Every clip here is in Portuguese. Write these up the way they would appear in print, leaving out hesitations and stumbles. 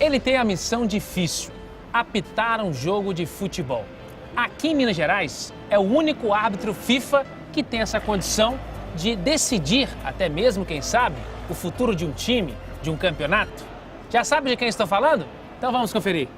Ele tem a missão difícil: apitar um jogo de futebol. Aqui em Minas Gerais, é o único árbitro FIFA que tem essa condição de decidir, até mesmo, quem sabe, o futuro de um time, de um campeonato. Já sabe de quem estou falando? Então vamos conferir.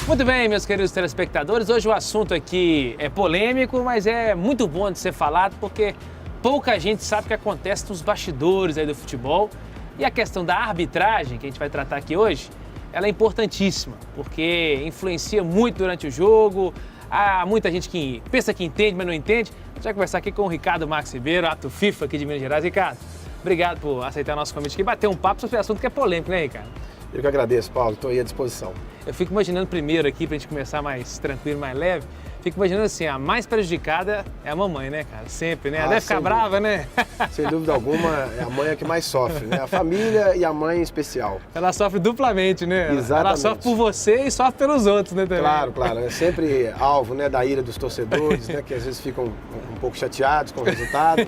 Muito bem, meus queridos telespectadores, hoje o assunto aqui é polêmico, mas é muito bom de ser falado porque pouca gente sabe o que acontece nos bastidores aí do futebol. E a questão da arbitragem, que a gente vai tratar aqui hoje, ela é importantíssima, porque influencia muito durante o jogo. Há muita gente que pensa que entende, mas não entende. A gente vai conversar aqui com o Ricardo Marques Ribeiro, ato FIFA aqui de Minas Gerais. Ricardo, obrigado por aceitar o nosso convite aqui e bater um papo sobre o assunto que é polêmico, né, Ricardo? Eu que agradeço, Paulo. Estou aí à disposição. Eu fico imaginando primeiro aqui, pra gente começar mais tranquilo, mais leve, fico imaginando assim, a mais prejudicada é a mamãe, né, cara? Sempre, né? Ela deve ficar brava, né? Sem dúvida alguma, é a mãe a que mais sofre, né? A família e a mãe em especial. Ela sofre duplamente, né? Exatamente. Ela sofre por você e sofre pelos outros, né, também? Claro, claro. É sempre alvo, né, da ira dos torcedores, né? Que às vezes ficam um pouco chateados com o resultado.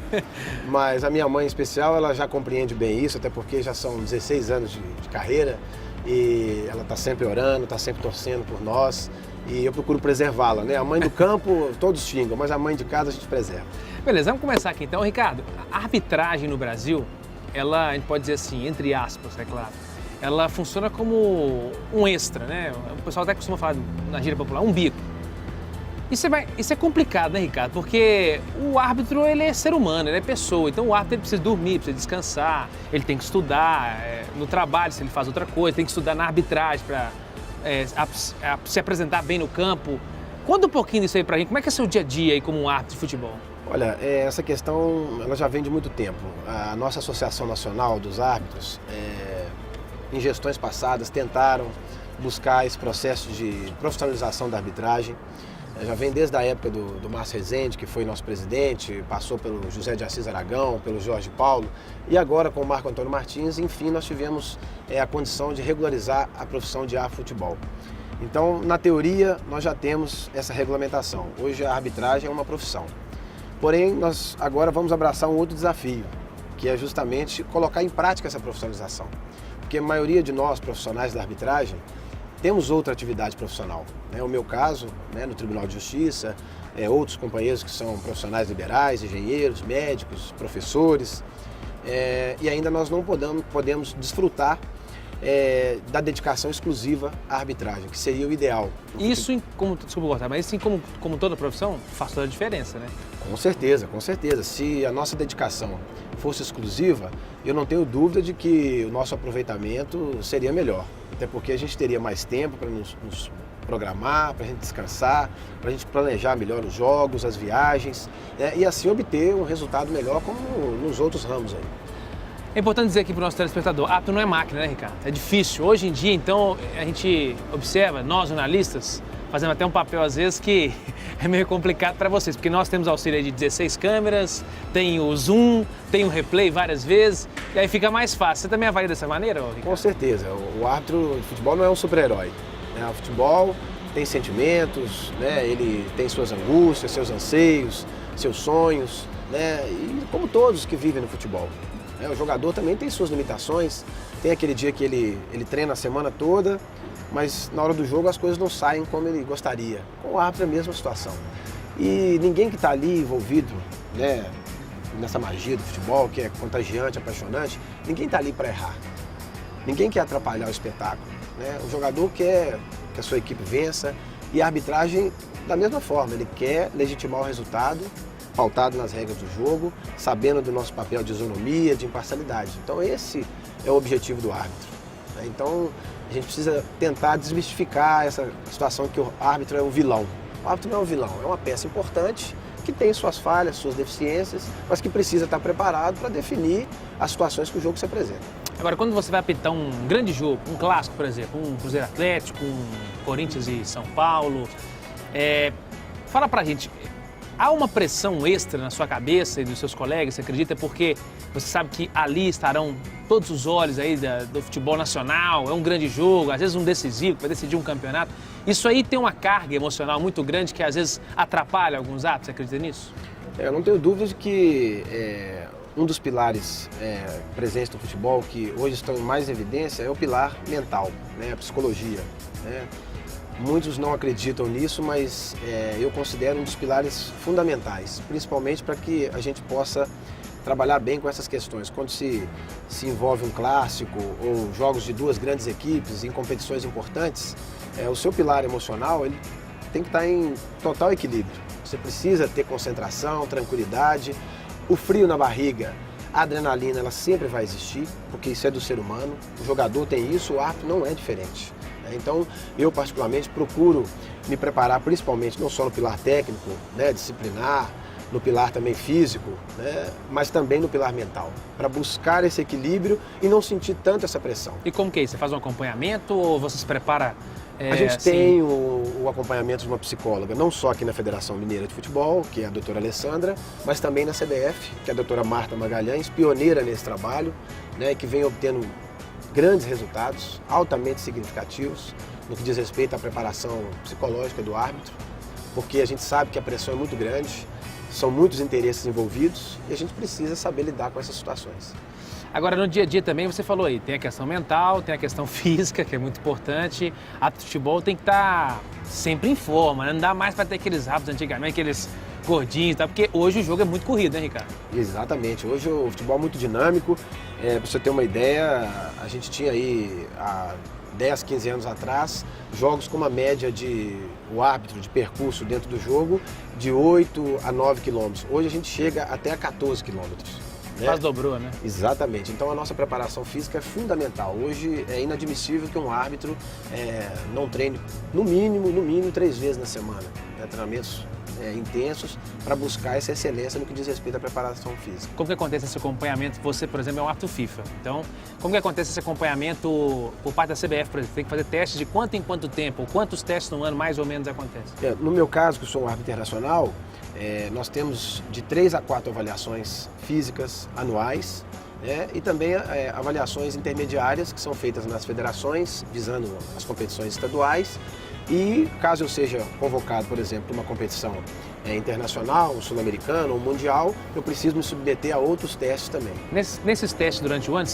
Mas a minha mãe em especial, ela já compreende bem isso, até porque já são 16 anos de carreira. E ela está sempre orando, está sempre torcendo por nós e eu procuro preservá-la, né? A mãe do campo, todos xingam, mas a mãe de casa a gente preserva. Beleza, vamos começar aqui então. Ricardo, a arbitragem no Brasil, ela, a gente pode dizer assim, entre aspas, é claro, ela funciona como um extra, né? O pessoal até costuma falar na gíria popular, um bico. Isso é complicado, né, Ricardo? Porque o árbitro, ele é ser humano, ele é pessoa. Então o árbitro ele precisa dormir, precisa descansar, ele tem que estudar no trabalho, se ele faz outra coisa, tem que estudar na arbitragem para se apresentar bem no campo. Conta um pouquinho disso aí pra gente. Como é que é o seu dia a dia aí como um árbitro de futebol? Olha, essa questão ela já vem de muito tempo. A nossa Associação Nacional dos Árbitros, em gestões passadas, tentaram buscar esse processo de profissionalização da arbitragem. Já vem desde a época do Márcio Rezende, que foi nosso presidente, passou pelo José de Assis Aragão, pelo Jorge Paulo, e agora com o Marco Antônio Martins, enfim, nós tivemos a condição de regularizar a profissão de futebol. Então, na teoria, nós já temos essa regulamentação. Hoje a arbitragem é uma profissão. Porém, nós agora vamos abraçar um outro desafio, que é justamente colocar em prática essa profissionalização. Porque a maioria de nós, profissionais da arbitragem, temos outra atividade profissional. O meu caso, no Tribunal de Justiça, outros companheiros que são profissionais liberais, engenheiros, médicos, professores, e ainda nós não podemos desfrutar da dedicação exclusiva à arbitragem, que seria o ideal. Isso, desculpa cortar, mas isso como toda profissão faz toda a diferença, né? Com certeza, com certeza. Se a nossa dedicação fosse exclusiva, eu não tenho dúvida de que o nosso aproveitamento seria melhor. Até porque a gente teria mais tempo para nos programar, para a gente descansar, para a gente planejar melhor os jogos, as viagens, e assim obter um resultado melhor como nos outros ramos aí. É importante dizer aqui para o nosso telespectador, árbitro não é máquina, né, Ricardo? É difícil. Hoje em dia, então, a gente observa, nós jornalistas, fazendo até um papel às vezes que é meio complicado para vocês, porque nós temos auxílio de 16 câmeras, tem o zoom, tem o replay várias vezes, e aí fica mais fácil. Você também avalia dessa maneira, Ricardo? Com certeza. O árbitro de futebol não é um super-herói. O futebol tem sentimentos, ele tem suas angústias, seus anseios, seus sonhos, e como todos que vivem no futebol. O jogador também tem suas limitações, tem aquele dia que ele treina a semana toda, mas na hora do jogo as coisas não saem como ele gostaria. Com o árbitro é a mesma situação. E ninguém que está ali envolvido, nessa magia do futebol, que é contagiante, apaixonante, ninguém está ali para errar. Ninguém quer atrapalhar o espetáculo. O jogador quer que a sua equipe vença e a arbitragem da mesma forma, ele quer legitimar o resultado, pautado nas regras do jogo, sabendo do nosso papel de isonomia, de imparcialidade. Então esse é o objetivo do árbitro. Então a gente precisa tentar desmistificar essa situação que o árbitro é um vilão. O árbitro não é um vilão, é uma peça importante que tem suas falhas, suas deficiências, mas que precisa estar preparado para definir as situações que o jogo se apresenta. Agora, quando você vai apitar um grande jogo, um clássico, por exemplo, um Cruzeiro Atlético, um Corinthians e São Paulo, fala pra gente, Há uma pressão extra na sua cabeça e dos seus colegas, você acredita? Porque você sabe que ali estarão todos os olhos aí do futebol nacional, é um grande jogo, às vezes um decisivo, vai decidir um campeonato. Isso aí tem uma carga emocional muito grande que às vezes atrapalha alguns atos, você acredita nisso? Eu não tenho dúvida de que um dos pilares presentes no futebol, que hoje estão mais em evidência, é o pilar mental, né? A psicologia, né? Muitos não acreditam nisso, mas eu considero um dos pilares fundamentais, principalmente para que a gente possa trabalhar bem com essas questões. Quando se envolve um clássico ou jogos de duas grandes equipes em competições importantes, o seu pilar emocional ele tem que estar em total equilíbrio. Você precisa ter concentração, tranquilidade, o frio na barriga, a adrenalina ela sempre vai existir, porque isso é do ser humano, o jogador tem isso, o árbitro não é diferente. Então, eu particularmente procuro me preparar principalmente não só no pilar técnico, né, disciplinar, no pilar também físico, né, mas também no pilar mental, para buscar esse equilíbrio e não sentir tanto essa pressão. E como que é isso? Você faz um acompanhamento ou você se prepara? A gente tem o acompanhamento de uma psicóloga, não só aqui na Federação Mineira de Futebol, que é a doutora Alessandra, mas também na CBF, que é a doutora Marta Magalhães, pioneira nesse trabalho, né, que vem obtendo grandes resultados, altamente significativos, no que diz respeito à preparação psicológica do árbitro, porque a gente sabe que a pressão é muito grande, são muitos interesses envolvidos e a gente precisa saber lidar com essas situações. Agora, no dia a dia também, você falou aí, tem a questão mental, tem a questão física, que é muito importante. A futebol tem que estar sempre em forma, né? Não dá mais para ter aqueles hábitos antigamente, aqueles gordinhos, tá? Porque hoje o jogo é muito corrido, né, Ricardo? Exatamente. Hoje o futebol é muito dinâmico. Para você ter uma ideia, a gente tinha aí há 10, 15 anos atrás, jogos com uma média o árbitro de percurso dentro do jogo de 8 a 9 quilômetros. Hoje a gente chega até a 14 quilômetros. Quase dobrou, né? Exatamente. Então a nossa preparação física é fundamental. Hoje é inadmissível que um árbitro não treine no mínimo 3 vezes na semana. Treinamentos intensos para buscar essa excelência no que diz respeito à preparação física. Como que acontece esse acompanhamento? Você, por exemplo, é um árbitro FIFA. Então, como que acontece esse acompanhamento por parte da CBF, por exemplo? Tem que fazer testes de quanto em quanto tempo? Quantos testes no ano mais ou menos acontecem? No meu caso, que sou um árbitro internacional, nós temos de 3 a 4 avaliações físicas anuais, né? E também avaliações intermediárias que são feitas nas federações, visando as competições estaduais. E caso eu seja convocado, por exemplo, para uma competição internacional, sul-americana ou mundial, eu preciso me submeter a outros testes também. Nesses testes durante o ano,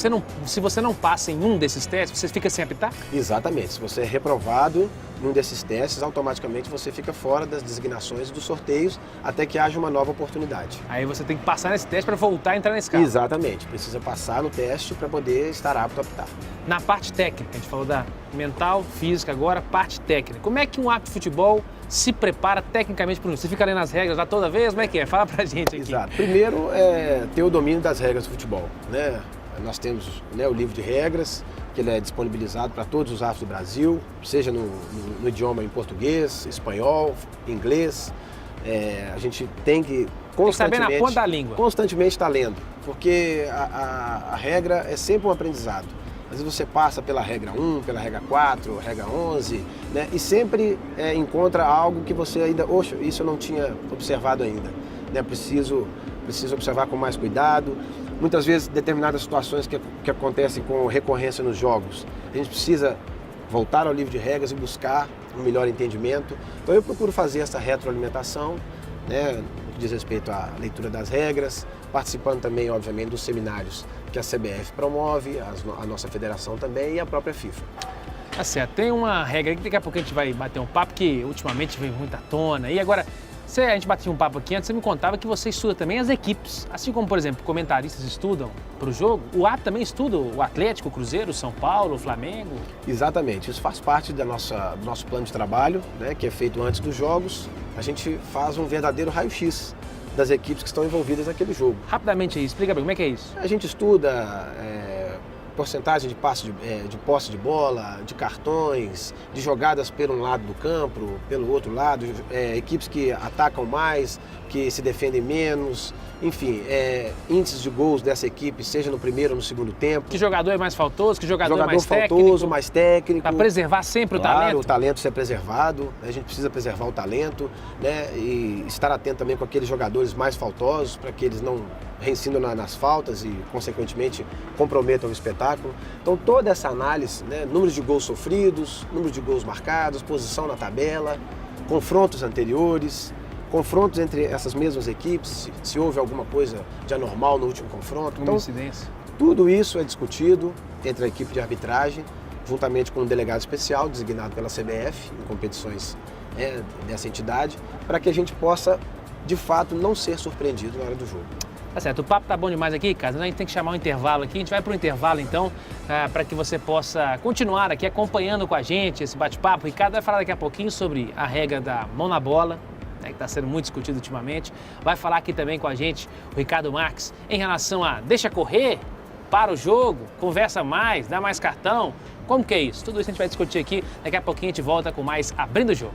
se você não passa em um desses testes, você fica sem apitar? Exatamente. Se você é reprovado em um desses testes, automaticamente você fica fora das designações dos sorteios até que haja uma nova oportunidade. Aí você tem que passar nesse teste para voltar a entrar nesse carro. Exatamente. Precisa passar no teste para poder estar apto a apitar. Na parte técnica, a gente falou da mental, física, agora parte técnica. Como é que um árbitro de futebol se prepara tecnicamente para o jogo? Você fica lendo as regras lá toda vez? Como é que é? Fala pra gente aqui. Exato. Primeiro é ter o domínio das regras do futebol, né? Nós temos, né, o livro de regras, que ele é disponibilizado para todos os árbitros do Brasil, seja no idioma em português, espanhol, inglês. A gente tem que constantemente, saber na ponta da língua. Constantemente estar lendo, porque a regra é sempre um aprendizado. Às vezes você passa pela regra 1, pela regra 4, regra 11, né? E sempre encontra algo que você ainda, oxe, isso eu não tinha observado ainda, né? Preciso observar com mais cuidado. Muitas vezes, determinadas situações que acontecem com recorrência nos jogos, a gente precisa voltar ao livro de regras e buscar um melhor entendimento. Então eu procuro fazer essa retroalimentação, né, no que diz respeito à leitura das regras, participando também, obviamente, dos seminários que a CBF promove, a nossa federação também e a própria FIFA. Tá certo. Tem uma regra que daqui a pouco a gente vai bater um papo que ultimamente vem muito à tona. E agora, a gente batia um papo aqui antes, você me contava que você estuda também as equipes. Assim como, por exemplo, comentaristas estudam para o jogo, o árbitro também estuda o Atlético, o Cruzeiro, o São Paulo, o Flamengo? Exatamente. Isso faz parte do nosso plano de trabalho, né, que é feito antes dos jogos. A gente faz um verdadeiro raio-x das equipes que estão envolvidas naquele jogo. Rapidamente aí, explica bem, como é que é isso? A gente estuda porcentagem de passe de posse de bola, de cartões, de jogadas por um lado do campo, pelo outro lado, equipes que atacam mais, que se defendem menos, enfim, índices de gols dessa equipe, seja no primeiro ou no segundo tempo. Que jogador é mais faltoso, que jogador é mais faltoso, mais técnico. Para preservar sempre claro, o talento. O talento ser preservado, a gente precisa preservar o talento, né? E estar atento também com aqueles jogadores mais faltosos, para que eles não reincidam nas faltas e, consequentemente, comprometam o espetáculo. Então, toda essa análise, né? Números de gols sofridos, números de gols marcados, posição na tabela, confrontos anteriores, confrontos entre essas mesmas equipes, se houve alguma coisa de anormal no último confronto. Então, tudo isso é discutido entre a equipe de arbitragem, juntamente com um delegado especial designado pela CBF em competições dessa entidade, para que a gente possa, de fato, não ser surpreendido na hora do jogo. Tá certo, o papo tá bom demais aqui, Ricardo. A gente tem que chamar um intervalo aqui. A gente vai para o intervalo, então, para que você possa continuar aqui acompanhando com a gente esse bate-papo. O Ricardo vai falar daqui a pouquinho sobre a regra da mão na bola, que está sendo muito discutido ultimamente. Vai falar aqui também com a gente o Ricardo Marques em relação a deixa correr, para o jogo, conversa mais, dá mais cartão. Como que é isso? Tudo isso a gente vai discutir aqui. Daqui a pouquinho a gente volta com mais Abrindo o Jogo.